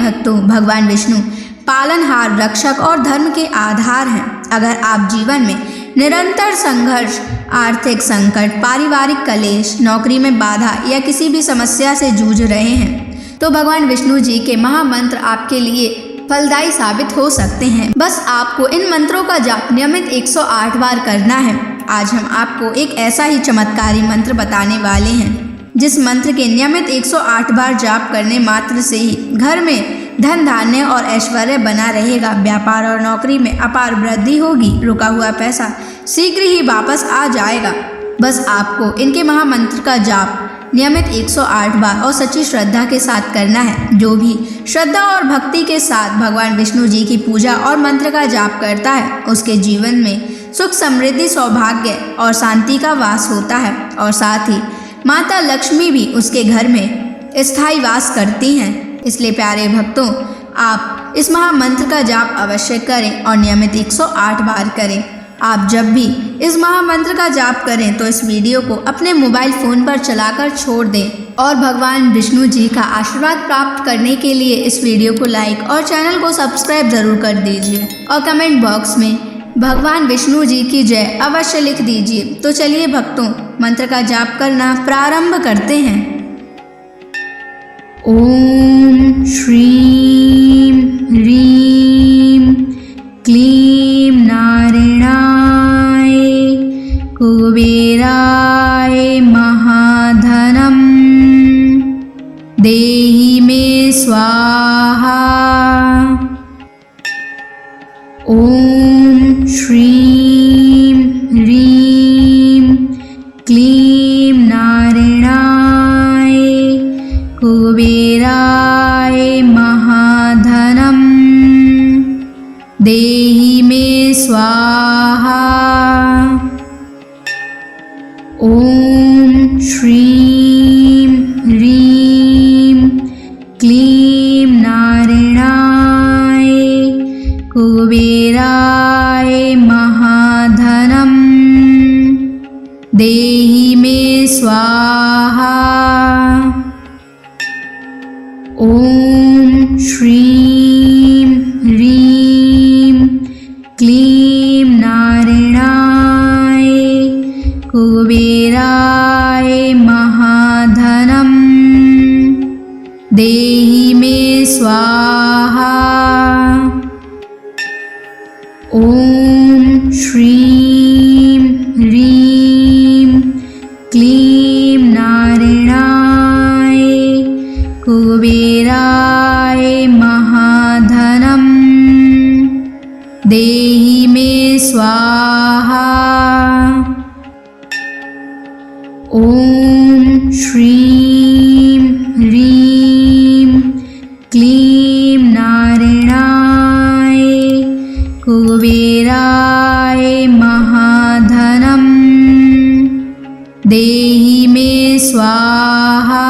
भक्तों, भगवान विष्णु पालनहार, रक्षक और धर्म के आधार हैं। अगर आप जीवन में निरंतर संघर्ष, आर्थिक संकट, पारिवारिक कलेश, नौकरी में बाधा या किसी भी समस्या से जूझ रहे हैं तो भगवान विष्णु जी के महामंत्र आपके लिए फलदायी साबित हो सकते हैं। बस आपको इन मंत्रों का जाप नियमित 108 बार करना है। आज हम आपको एक ऐसा ही चमत्कारी मंत्र बताने वाले हैं जिस मंत्र के नियमित 108 बार जाप करने मात्र से ही घर में धन धान्य और ऐश्वर्य बना रहेगा। व्यापार और नौकरी में अपार वृद्धि होगी। रुका हुआ पैसा शीघ्र ही वापस आ जाएगा। बस आपको इनके महामंत्र का जाप नियमित 108 बार और सच्ची श्रद्धा के साथ करना है। जो भी श्रद्धा और भक्ति के साथ भगवान विष्णु जी की पूजा और मंत्र का जाप करता है उसके जीवन में सुख, समृद्धि, सौभाग्य और शांति का वास होता है और साथ ही माता लक्ष्मी भी उसके घर में स्थायी वास करती हैं। इसलिए प्यारे भक्तों, आप इस महामंत्र का जाप अवश्य करें और नियमित 108 बार करें। आप जब भी इस महामंत्र का जाप करें तो इस वीडियो को अपने मोबाइल फ़ोन पर चलाकर छोड़ दें और भगवान विष्णु जी का आशीर्वाद प्राप्त करने के लिए इस वीडियो को लाइक और चैनल को सब्सक्राइब ज़रूर कर दीजिए और कमेंट बॉक्स में भगवान विष्णु जी की जय अवश्य लिख दीजिए। तो चलिए भक्तों, मंत्र का जाप करना प्रारंभ करते हैं। ओम श्रीं ह्रीं क्लीं नारायणाय कुबेराय महाधनं देहि मे स्वाहा। ओम श्रीं ह्रीं क्लीं नारायणाय कुबेराय महाधनं देहि मे स्वाहा। ओम श्रीं ह्रीं क्लीं नारायणाय कुबेराय महाधनं देहि मे स्वाहा। ओम श्रीं ह्रीं क्लीं नारायणाय कुबेराय महाधनं देहि मे स्वाहा। ओम श्रीं ह्रीं क्लीं नारायणाय कुबेराय महाधनं देहि मे स्वाहा। ओम श्रीं ह्रीं क्लीं नारायणाय कुबेराय महाधनं देहि मे स्वाहा।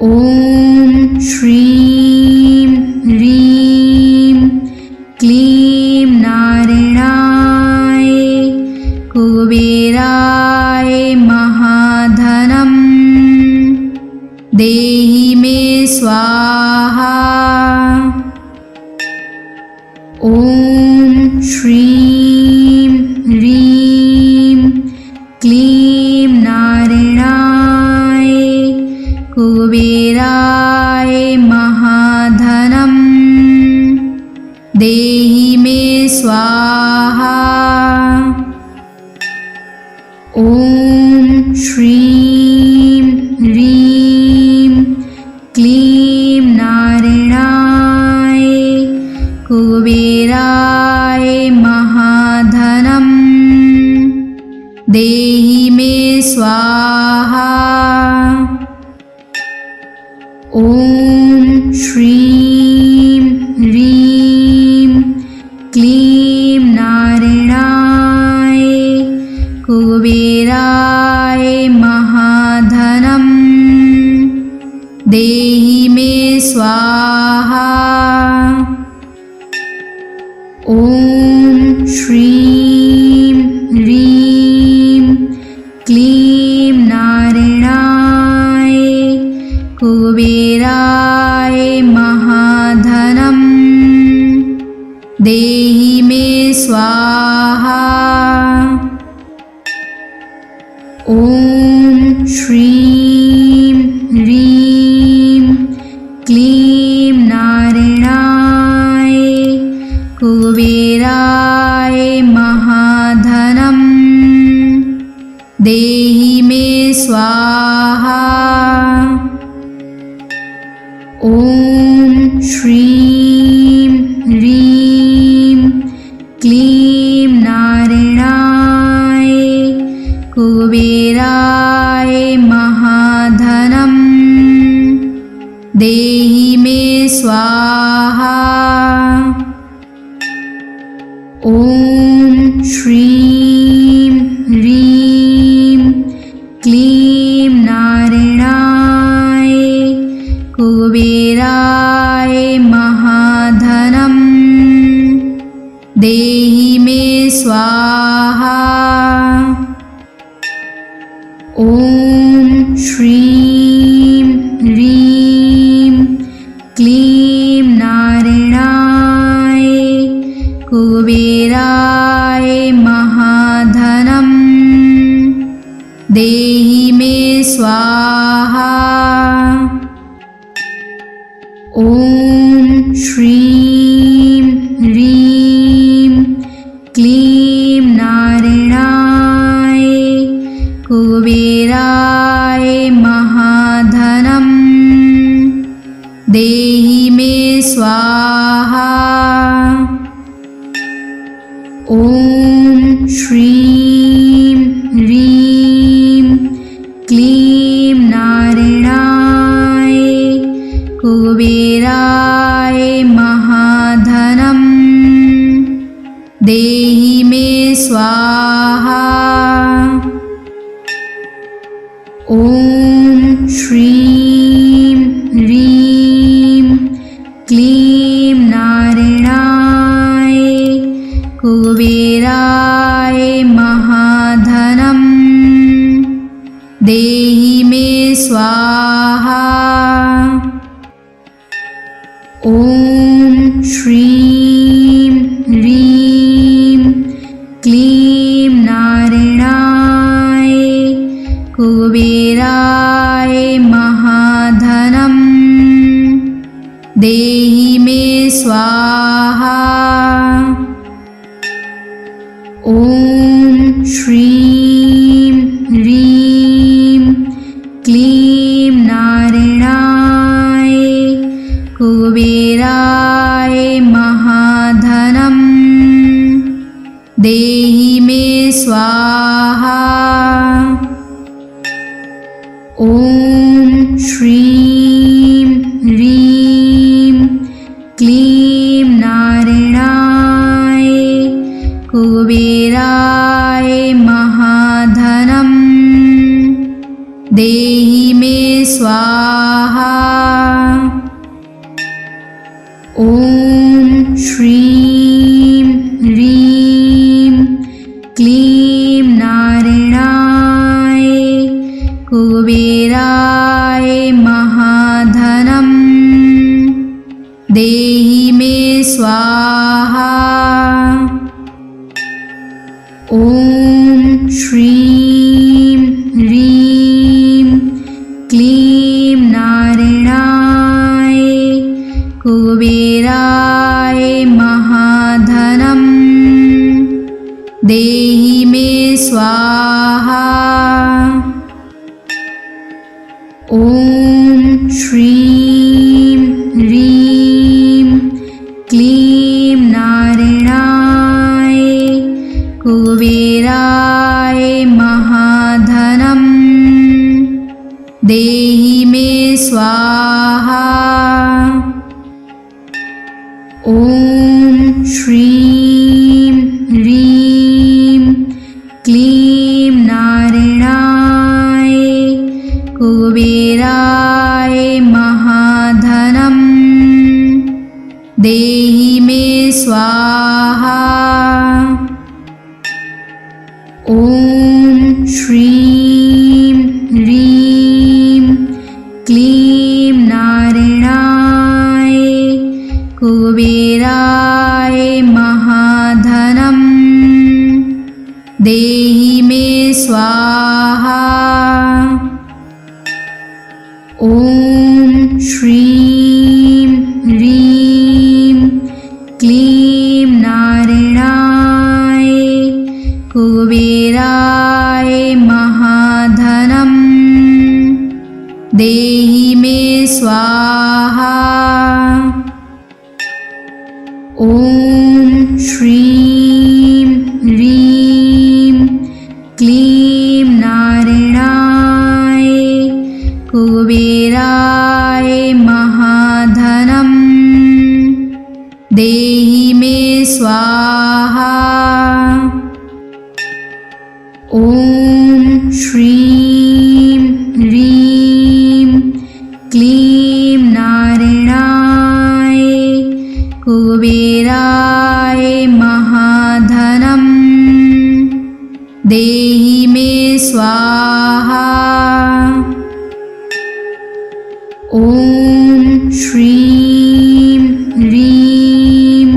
ओम श्रीं ह्रीं क्लीं नारायणाय कुबेराय महाधनं देहि मे स्वाहा। ओम श्रीं ह्रीं क्लीं नारायणाय कुबेराय महाधनं देहि मे स्वाहा। ओम श्रीं ह्रीं क्लीं नारायणाय कुबेराय महाधनं देहि मे स्वाहा। ओम श्रीं ह्रीं क्लीं नारायणाय कुबेराय महाधनं देहि मे स्वाहा। ओम श्रीं ह्रीं क्लीं नारायणाय कुबेराय स्वाहा। ॐ श्रीं ह्रीं क्लीं नारायणाय कुबेराय महाधनं देहि मे स्वाहा। ॐ श्रीं ह्रीं क्लीं नारायणाय कुबेराय महाधनं देहि मे स्वाहा। ॐ श्रीं ह्रीं क्लीं नारायणाय कुबेराय महाधनं देहि मे स्वाहा। ॐ श्रीं ह्रीं क्लीं नारायणाय कुबेराय महाधनं देहि मे स्वाहा। ॐ श्रीं ह्रीं क्लीं नारायणाय कुबेराय महाधनं देहि मे स्वाहा। ॐ श्रीं ह्रीं क्लीं नारायणाय कुबेराय महाधनं देहि मे स्वाहा। ॐ श्रीं ह्रीं क्लीं नारायणाय कुबेराय महाधनं देहि मे स्वाहा। ॐ श्रीं ह्रीं क्लीं नारायणाय कुबेराय महाधनं देहि मे स्वाहा। ॐ श्रीं ह्रीं क्लीं नारायणाय कुबेराय महाधनं देहि मे स्वाहा। ॐ श्रीं ह्रीं क्लीं नारायणाय कुबेराय महाधनं देहि मे स्वाहा। ॐ श्रीं ह्रीं क्लीं नारायणाय कुबेराय महाधनं देहि मे स्वाहा। ॐ श्रीं ह्रीं क्लीं नारायणाय कुबेराय महाधनं देहि मे स्वाहा। ॐ श्रीं ह्रीं क्लीं नारायणाय कुबेराय महाधनं देहि मे स्वाहा। ॐ श्रीं ह्रीं क्लीं नारायणाय कुबेराय महाधनं देहि मे स्वाहा। ॐ श्रीं ह्रीं क्लीं नारायणाय कुबेराय महाधनं देहि मे स्वाहा। ॐ श्रीं ह्रीं क्लीं नारायणाय कुबेराय महाधनं देहि मे स्वाहा। ॐ श्रीं ह्रीं क्लीं नारायणाय कुबेराय महाधनं देहि मे स्वाहा। ॐ श्रीं ह्रीं क्लीं नारायणाय कुबेराय महाधनं देहि मे स्वाहा। ॐ श्रीं ह्रीं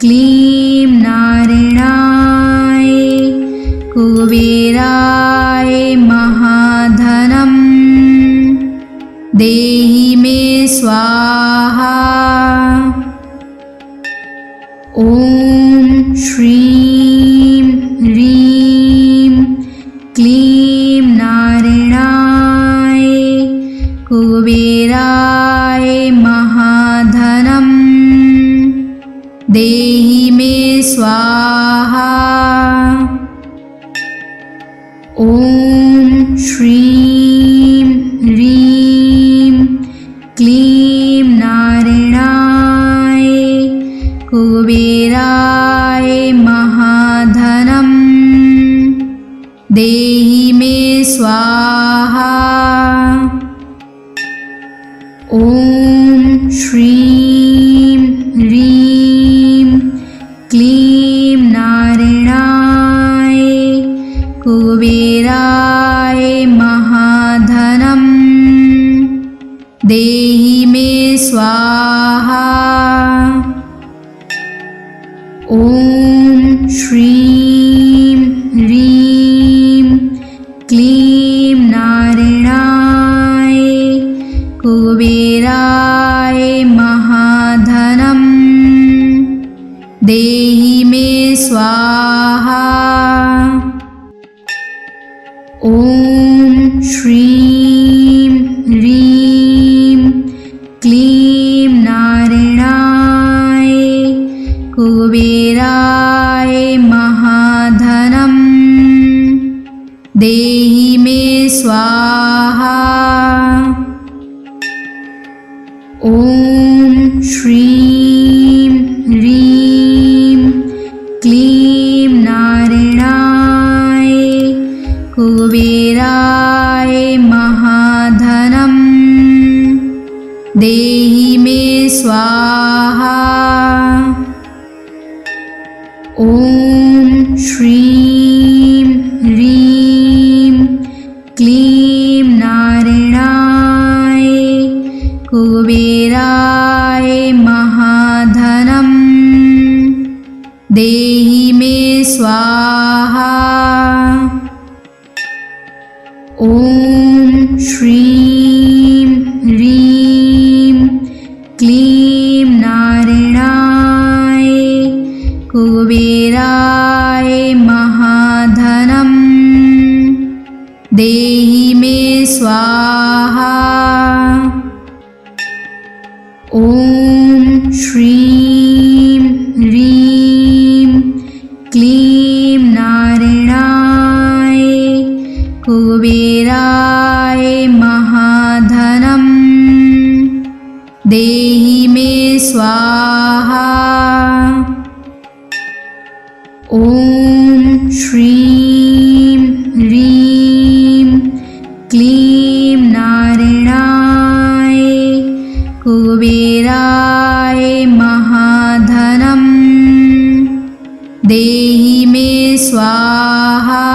क्लीं नारायणाय कुबेराय महाधनं देहि मे स्वाहा। ॐ श्रीं ह्रीं क्लीं नारायणाय कुबेराय महाधनं देहि मे स्वाहा। ॐ श्रीं ह्रीं क्लीं नारायणाय कुबेराय महाधनं देहि मे स्वाहा। ॐ श्रीं ह्रीं क्लीं नारायणाय कुबेराय महाधनं देहि मे स्वाहा। ॐ श्रीं ह्रीं क्लीं नारायणाय कुबेराय महाधनं देहि मे स्वाहा। ॐ श्रीं ह्रीं क्लीं नारायणाय कुबेराय महाधनं देहि मे स्वाहा। ॐ श्रीं ह्रीं क्लीं नारायणाय कुबेराय महाधनं देहि मे स्वाहा। ॐ श्रीं ह्रीं क्लीं नारायणाय कुबेराय महाधनं देहि मे स्वाहा। ॐ श्रीं ह्रीं क्लीं नारायणाय कुबेराय महाधनं देहि मे स्वाहा। ॐ श्रीं ह्रीं क्लीं नारायणाय कुबेराय महाधनं देहि मे स्वाहा। ॐ श्रीं ह्रीं क्लीं नारायणाय कुबेराय महाधनं देहि मे स्वाहा।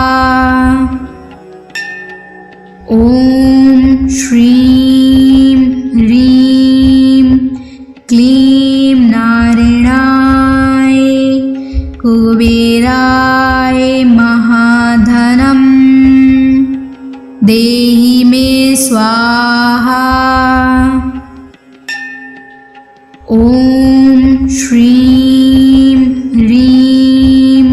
ॐ श्रीं ह्रीं क्लीं नारायणाय कुबेराय महाधनम् देहि मे स्वाहा। ॐ श्रीं ह्रीं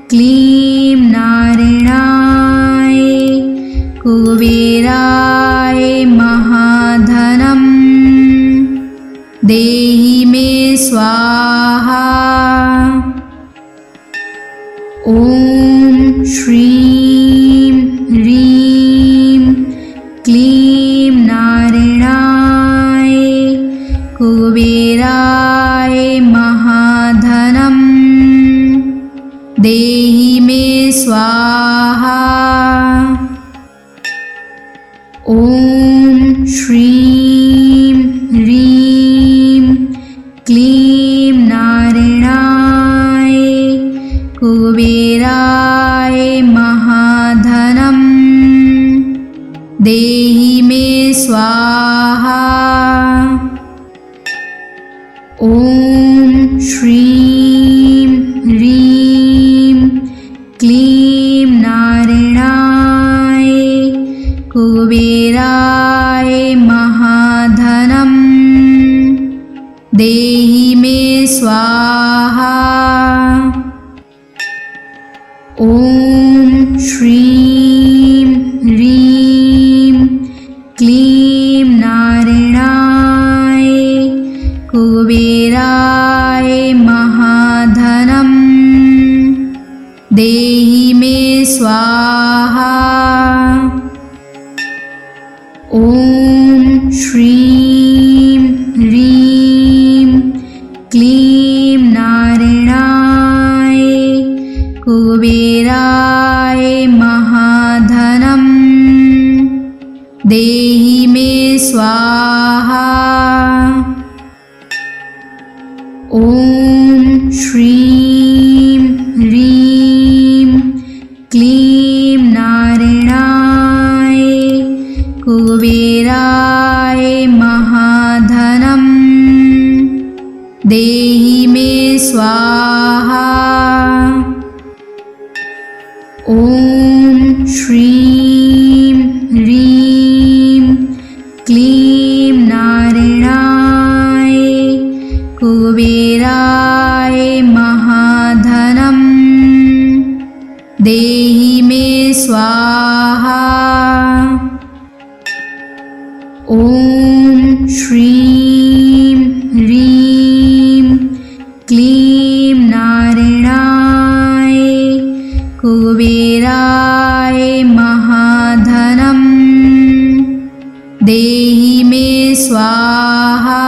क्लीं नारायणाय कुबेराय महाधनम् देहि मे स्वाहा। ॐ श्रीं ह्रीं क्लीं नारायणाय कुबेराय महाधनम् देहि मे स्वाहा। ॐ श्रीं ह्रीं क्लीं नारायणाय कुबेराय महाधनम् देहि मे स्वाहा। ॐ श्रीं ह्रीं क्लीं नारायणाय कुबेराय महाधनम् देहि मे स्वाहा। ॐ श्रीं ह्रीं क्लीं नारायणाय कुबेराय महाधनम् देहि मे स्वाहा। ॐ श्रीं ह्रीं क्लीं नारायणाय कुबेराय महाधनम् देहि मे स्वाहा। ॐ श्रीं ह्रीं क्लीं नारायणाय कुबेराय महाधनम् देहि मे स्वाहा। ॐ श्रीं ह्रीं क्लीं नारायणाय कुबेराय महाधनम् देहि मे स्वाहा। ॐ श्रीं ह्रीं क्लीं नारायणाय कुबेराय महाधनम् देहि मे स्वाहा।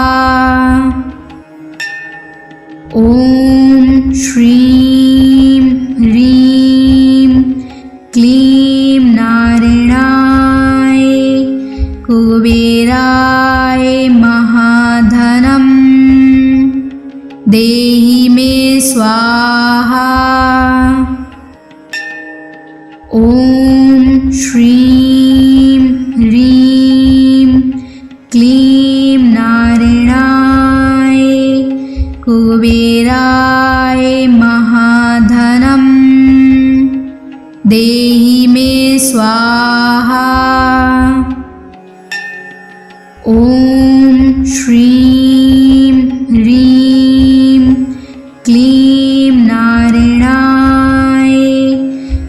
ॐ श्रीं ह्रीं क्लीं नारायणाय कुबेराय महाधनम् देहि मे स्वाहा। ॐ श्रीं ह्रीं क्लीं नारायणाय कुबेराय महाधनम् देहि मे स्वाहा। ॐ श्रीं ह्रीं क्लीं नारायणाय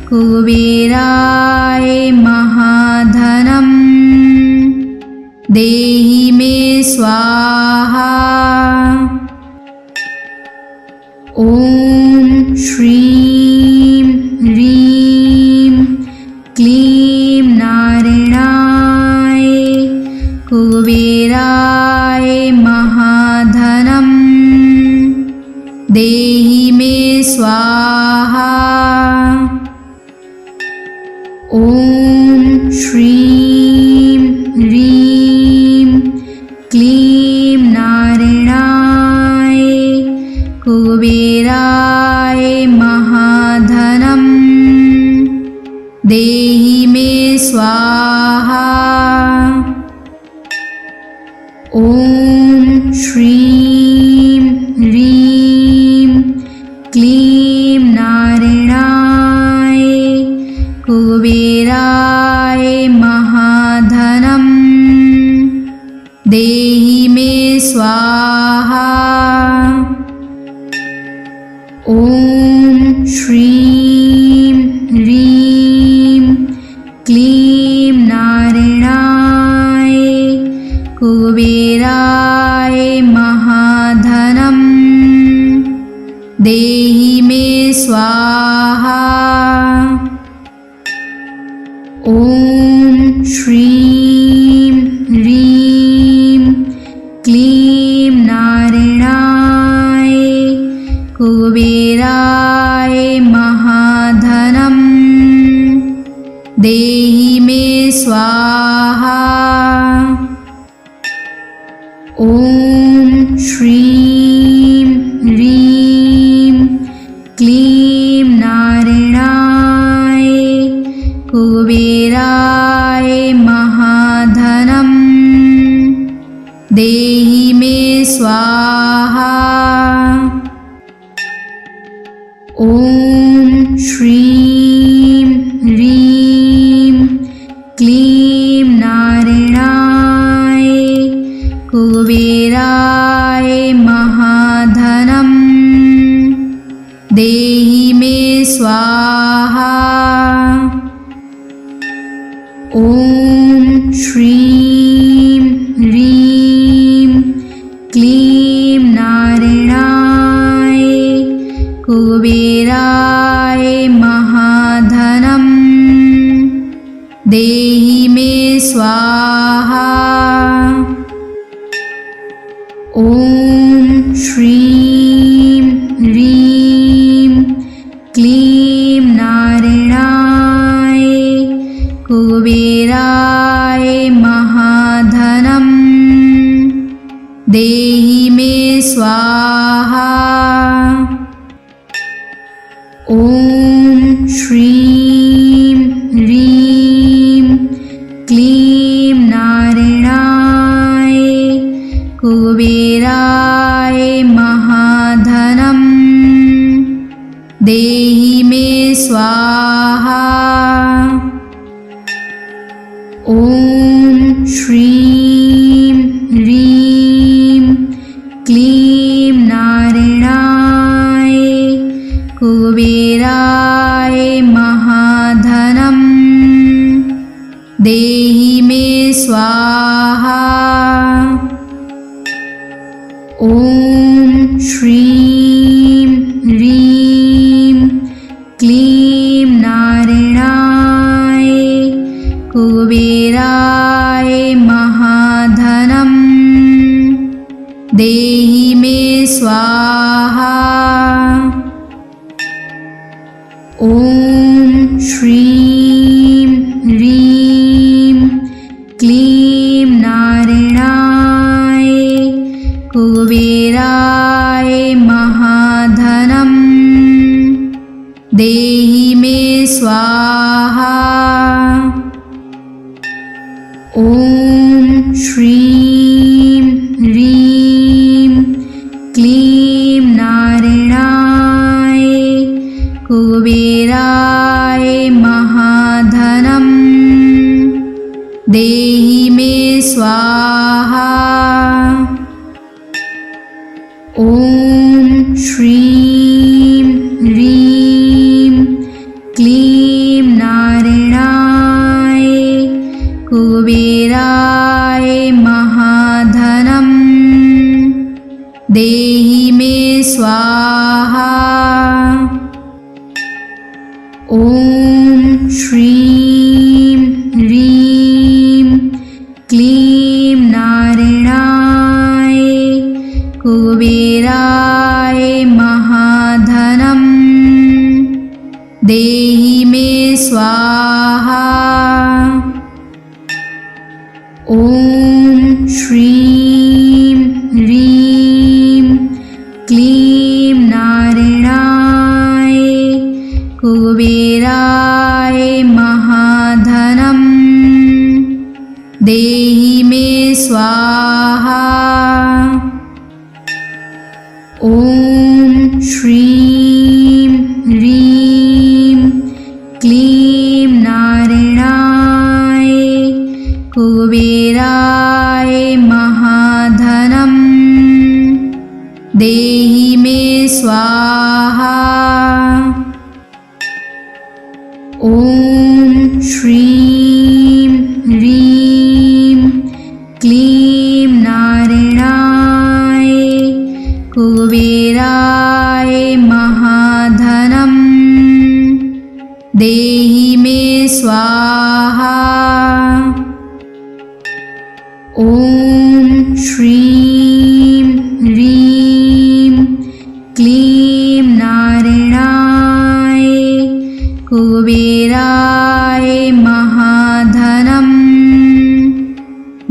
कुबेराय महाधनम् देहि मे स्वाहा। ॐ श्रीं ह्रीं क्लीं नारायणाय कुबेराय महाधनम् देहि मे स्वाहा। ॐ श्रीं ह्रीं क्लीं नारायणाय कुबेराय महाधनम् देहि मे स्वाहा। ॐ श्रीं ह्रीं क्लीं नारायणाय ॐ श्रीं ह्रीं क्लीं नारायणाय कुबेराय महाधनं देहि मे स्वाहा। ॐ श्रीं ह्रीं क्लीं नारायणाय कुबेराय महाधनं देहि मे स्वाहा। ॐ श्रीं ह्रीं क्लीं नारायणाय कुबेराय महाधनं देहि मे स्वाहा। ॐ श्रीं ह्रीं क्लीं नारायणाय कुबेराय महाधनं देहि मे स्वाहा। ॐ श्रीं ह्रीं क्लीं नारायणाय कुबेराय महाधनं देहि मे स्वाहा। ॐ श्रीं ह्रीं क्लीं नारायणाय कुबेराय महाधनं देहि मे स्वाहा। ॐ श्रीं ह्रीं क्लीं नारायणाय कुबेराय महाधनं देहि मे स्वाहा। ॐ श्रीं ह्रीं क्लीं नारायणाय कुबेराय महाधनं देहि मे स्वाहा। ॐ श्रीं ह्रीं क्लीं नारायणाय कुबेराय महाधनं देहि मे स्वाहा। ॐ श्रीं ह्रीं क्लीं नारायणाय कुबेराय महाधनं देहि मे स्वाहा। ॐ श्रीं ह्रीं क्लीं नारायणाय कुबेराय महाधनं देहि मे स्वाहा। ॐ श्रीं ह्रीं क्लीं नारायणाय कुबेराय महाधनं देहि मे स्वाहा। ॐ श्रीं ह्रीं क्लीं नारायणाय कुबेराय महाधनं देहि मे स्वाहा। ॐ श्रीं ह्रीं क्लीं नारायणाय कुबेराय महाधनं देहि मे स्वाहा। ॐ श्रीं ह्रीं क्लीं नारायणाय कुबेराय महाधनं देहि मे स्वाहा। ॐ श्रीं ह्रीं क्लीं नारायणाय कुबेराय महाधनं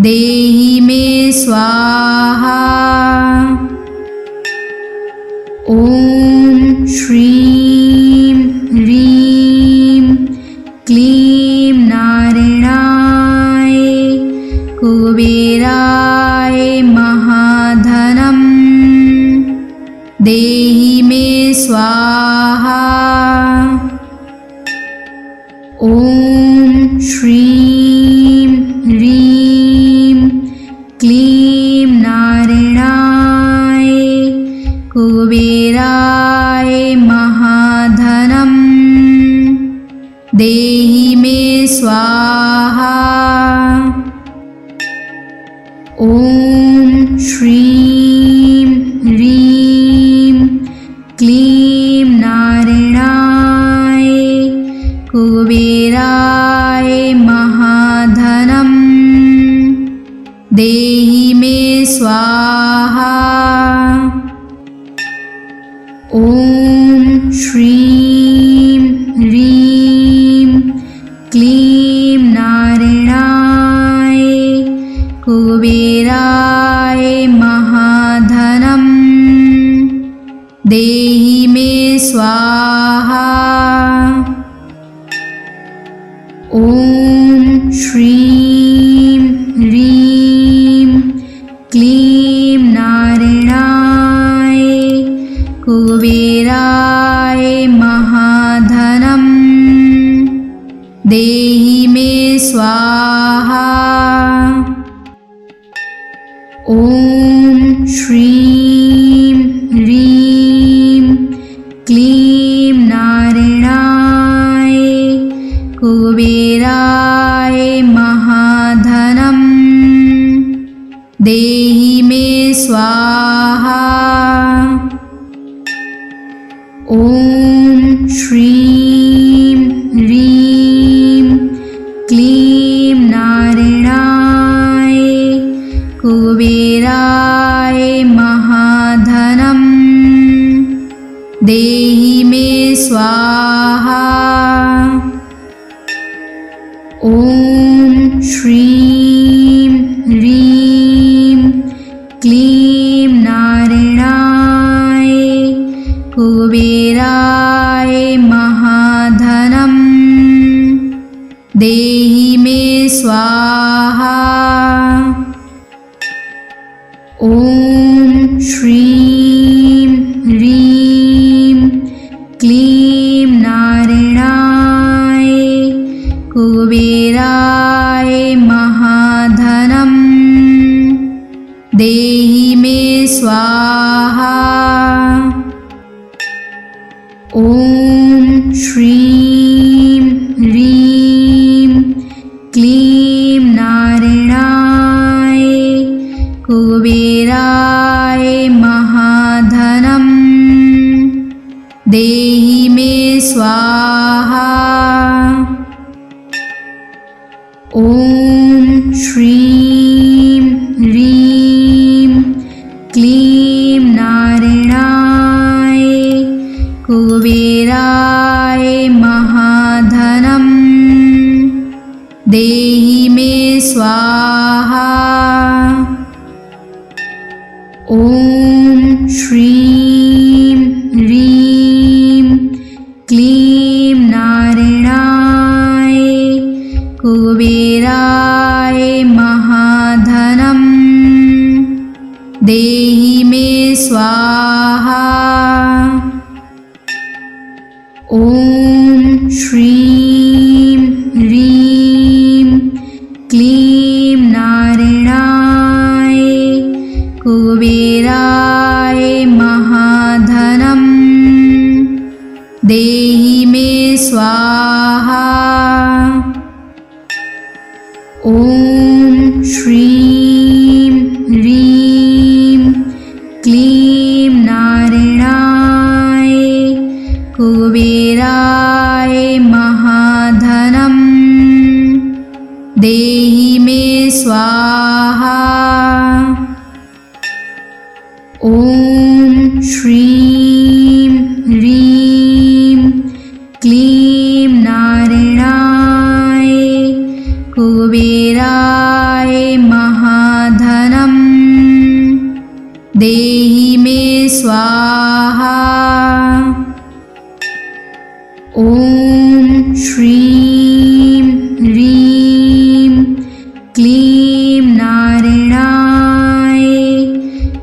देहि मे स्वाहा। ॐ श्रीं ह्रीं क्लीं नारायणाय कुबेराय महाधनं देहि मे स्वाहा। ॐ श्रीं ह्रीं क्लीं नारायणाय कुबेराय महाधनं देहि मे स्वाहा। ॐ श्रीं ह्रीं क्लीं नारायणाय कुबेराय महाधनं देहि मे स्वाहा। ॐ श्रीं ह्रीं क्लीं नारायणाय कुबेराय महाधनं देहि मे स्वाहा। ॐ श्रीं ह्रीं क्लीं नारायणाय कुबेराय महाधनं देहि मे स्वाहा। ॐ श्रीं ह्रीं क्लीं नारायणाय कुबेराय महाधनं देहि मे स्वाहा। ॐ श्रीं ह्रीं क्लीं नारायणाय कुबेराय महाधनं देहि मे स्वाहा। ॐ श्रीं ह्रीं क्लीं नारायणाय कुबेराय महाधनं देहि मे स्वाहा। ॐ श्रीं ह्रीं क्लीं नारायणाय कुबेराय महाधनं देहि मे स्वाहा। ॐ श्रीं ह्रीं क्लीं नारायणाय कुबेराय महाधनं देहि मे स्वाहा। ॐ श्रीं ह्रीं क्लीं नारायणाय कुबेराय महाधनं देहि मे स्वाहा। ॐ श्रीं ह्रीं क्लीं नारायणाय कुबेराय महाधनं देहि मे स्वाहा। ॐ श्रीं ह्रीं क्लीं नारायणाय कुबेराय महाधनं देहि मे स्वाहा। ॐ श्रीं ह्रीं क्लीं नारायणाय कुबेराय महाधनं देहि मे स्वाहा। ॐ श्रीं ह्रीं क्लीं नारायणाय कुबेराय महाधनं देहि मे स्वाहा। ॐ श्रीं ह्रीं क्लीं नारायणाय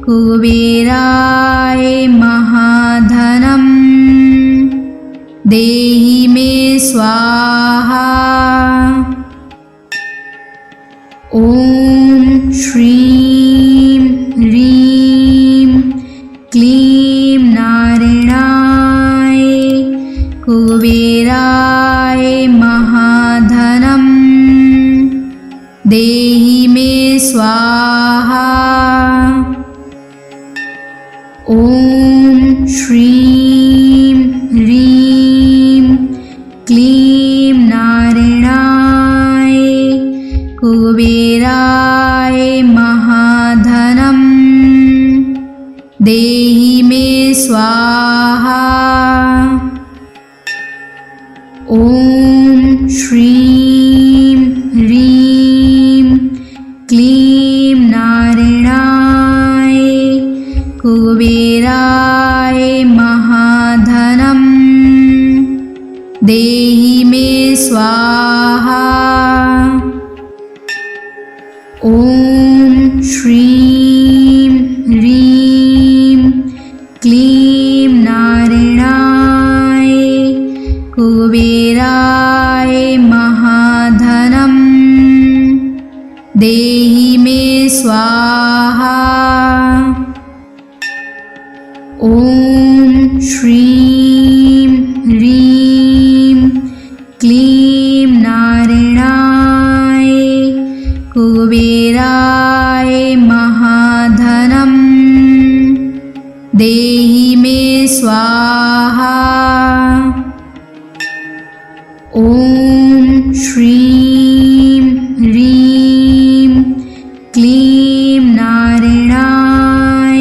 कुबेराय महाधनं देहि मे स्वाहा। ॐ श्रीं ह्रीं क्लीं नारायणाय कुबेराय महाधनं देहि मे स्वाहा। ॐ श्रीं ह्रीं क्लीं नारायणाय कुबेराय महाधनं देहि मे स्वाहा। ॐ श्रीं ह्रीं क्लीं नारायणाय कुबेराय महाधनं देहि मे स्वाहा। ॐ श्रीं ह्रीं क्लीं नारायणाय कुबेराय महाधनं देहि मे स्वाहा। ॐ श्रीं ह्रीं क्लीं नारायणाय कुबेराय महाधनं देहि मे स्वाहा। ॐ श्रीं ह्रीं क्लीं नारायणाय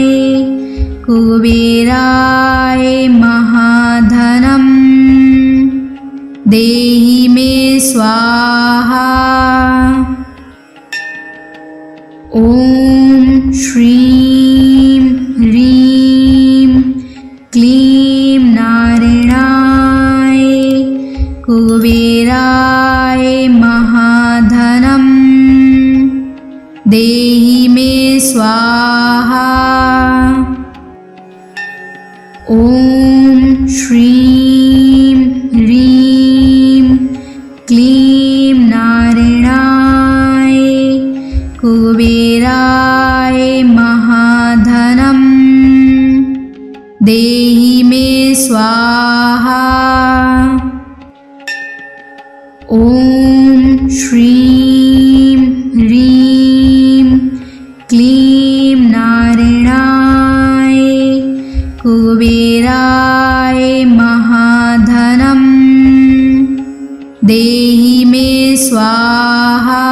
कुबेराय महाधनं देहि मे स्वाहा। ॐ श्रीं ह्रीं क्लीं नारायणाय कुबेराय महाधनं देहि मे स्वाहा। ॐ श्रीं ह्रीं क्लीं नारायणाय कुबेराय महाधनं देहि मे स्वाहा। ॐ श्रीं ह्रीं क्लीं नारायणाय कुबेराय महाधनं देहि मे स्वाहा।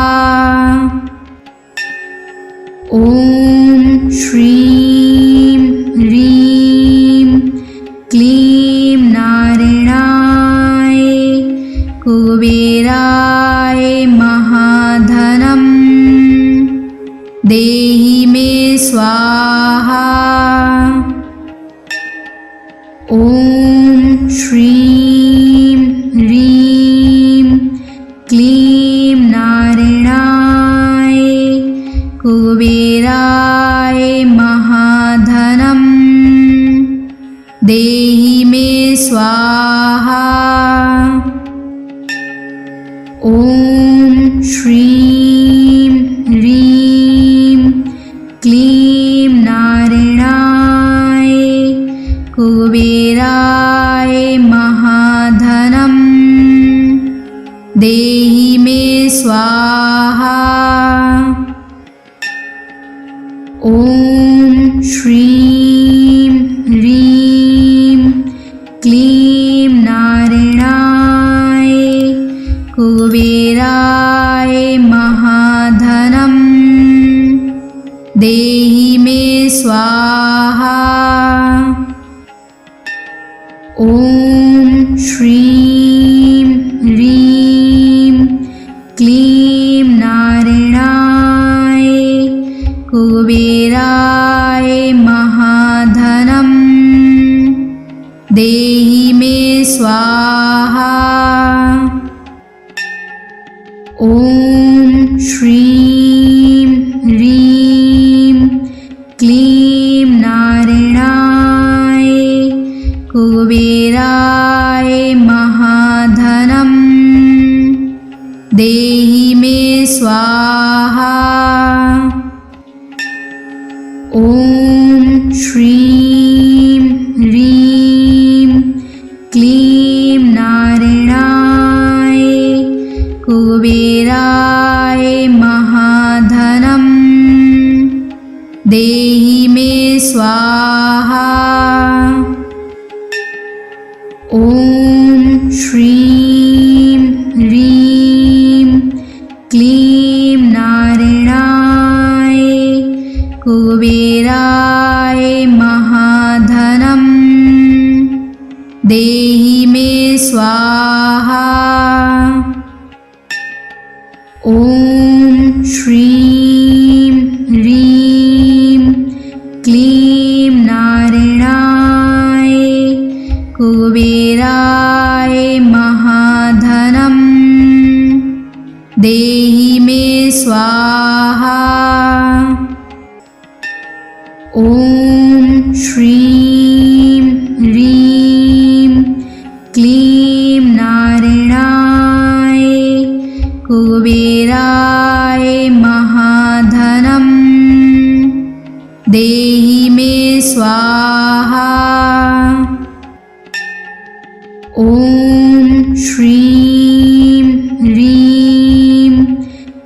ॐ श्रीं ह्रीं क्लीं नारायणाय कुबेराय महाधनं देहि मे स्वाहा। ॐ श्रीं ह्रीं क्लीं नारायणाय कुबेराय महाधनं देहि मे स्वाहा। ॐ श्रीं ह्रीं क्लीं नारायणाय कुबेराय महाधनं देहि मे स्वाहा। ॐ श्रीं ह्रीं क्लीं नारायणाय कुबेराय स्वाहा। ॐ श्रीं ह्रीं क्लीं नारायणाय कुबेराय महाधनं देहि मे स्वाहा। ॐ श्रीं ह्रीं क्लीं नारायणाय कुबेराय महाधनं देहि मे स्वाहा। ॐ श्रीं ह्रीं क्लीं नारायणाय कुबेराय महाधनं देहि मे स्वाहा। ॐ श्रीं ह्रीं क्लीं नारायणाय कुबेराय महाधनं देहि मे स्वाहा। ॐ श्रीं ह्रीं क्लीं नारायणाय कुबेराय महाधनं देहि मे स्वाहा। ॐ श्रीं ह्रीं क्लीं नारायणाय कुबेराय महाधनं देहि मे स्वाहा। ॐ श्रीं ह्रीं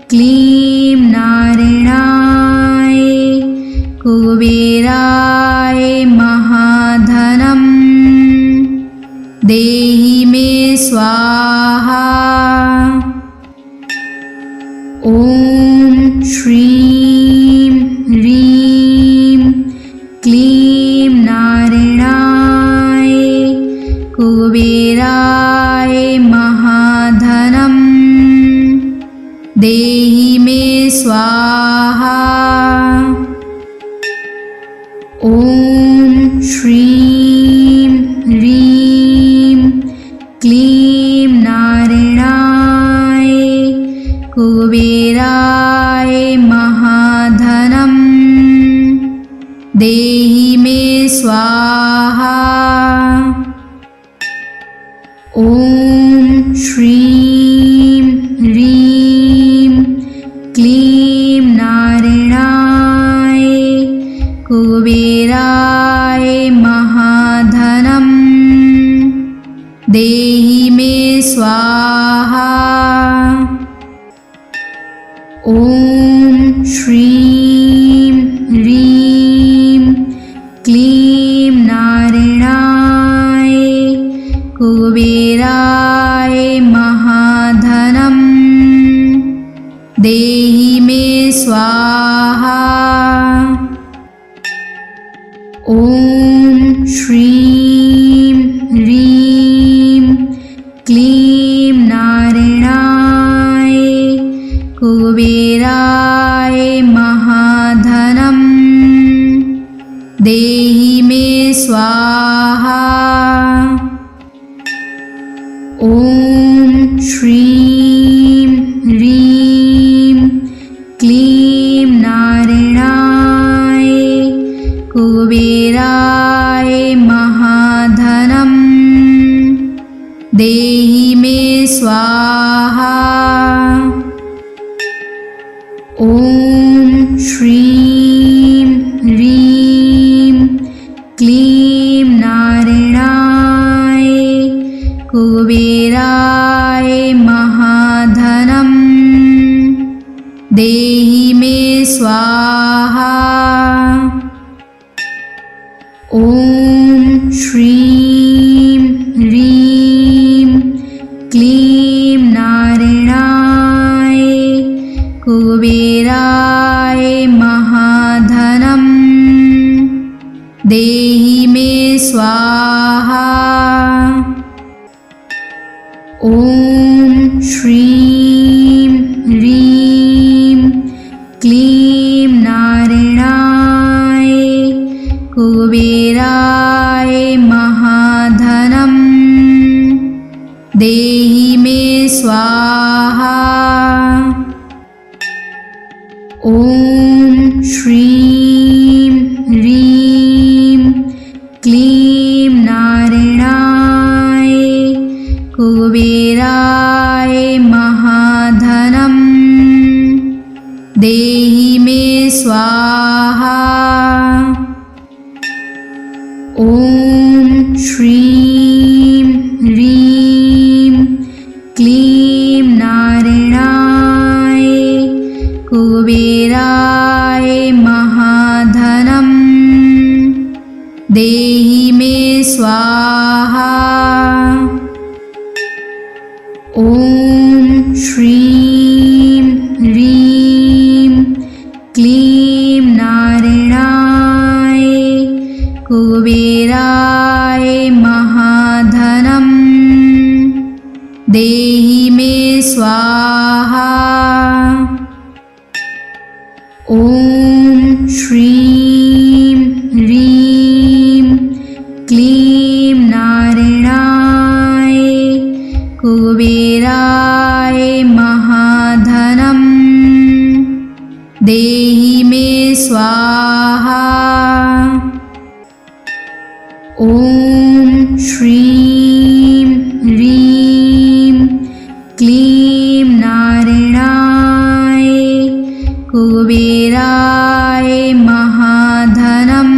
क्लीं नारायणाय कुबेराय महाधनं देहि मे स्वाहा। ॐ श्रीं ह्रीं क्लीं नारायणाय कुबेराय महाधनं देहि मे स्वाहा। ॐ श्रीं ह्रीं क्लीं नारायणाय कुबेराय महाधनं देहि मे स्वाहा। ॐ श्रीं ह्रीं क्लीं नारायणाय कुबेराय महाधनं देहि मे स्वाहा। ॐ श्रीं ह्रीं क्लीं नारायणाय कुबेराय महाधनं देहि मे स्वाहा। ॐ श्रीं ह्रीं क्लीं नारायणाय कुबेराय महाधनं देहि मे स्वाहा। ॐ श्रीं ह्रीं क्लीं नारायणाय कुबेराय महाधनं देहि मे स्वाहा। ॐ श्रीं ह्रीं क्लीं नारायणाय कुबेराय महाधनं देहि मे स्वाहा। ॐ श्रीं ह्रीं क्लीं नारायणाय कुबेराय महाधनं मे स्वाहा। ॐ श्रीं ह्रीं क्लीं नारायणाय कुबेराय महाधनं देहि मे स्वाहा। ॐ श्रीं ह्रीं क्लीं नारायणाय कुबेराय महाधनं देहि मे स्वाहा। ॐ श्रीं ह्रीं क्लीं नारायणाय कुबेराय महाधनं देहि मे स्वाहा। ॐ श्रीं ह्रीं क्लीं नारायणाय कुबेराय महाधनं देहि मे स्वाहा। ॐ श्रीं ह्रीं क्लीं नारायणाय कुबेराय महाधनं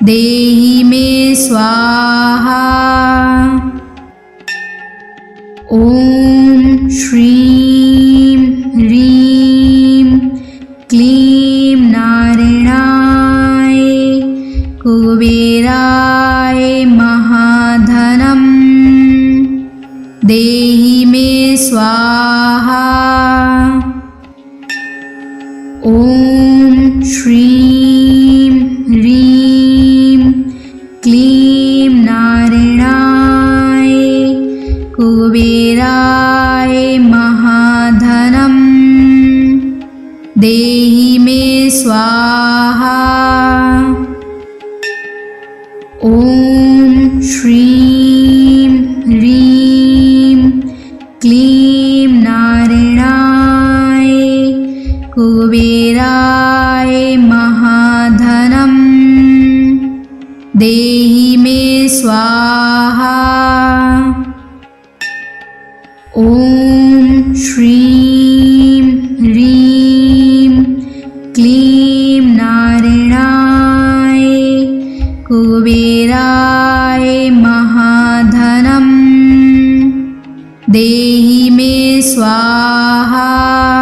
देहि मे स्वाहा। ॐ श्रीं ह्रीं क्लीं नारायणाय कुबेराय महाधनं देहि मे स्वाहा। ॐ श्रीं ह्रीं क्लीं नारायणाय कुबेराय महाधनं देहि मे स्वाहा। ॐ श्रीं ह्रीं क्लीं नारायणाय कुबेराय महाधनं देहि मे स्वाहा। ॐ श्रीं ह्रीं क्लीं नारायणाय कुबेराय महाधनं देहि मे स्वाहा।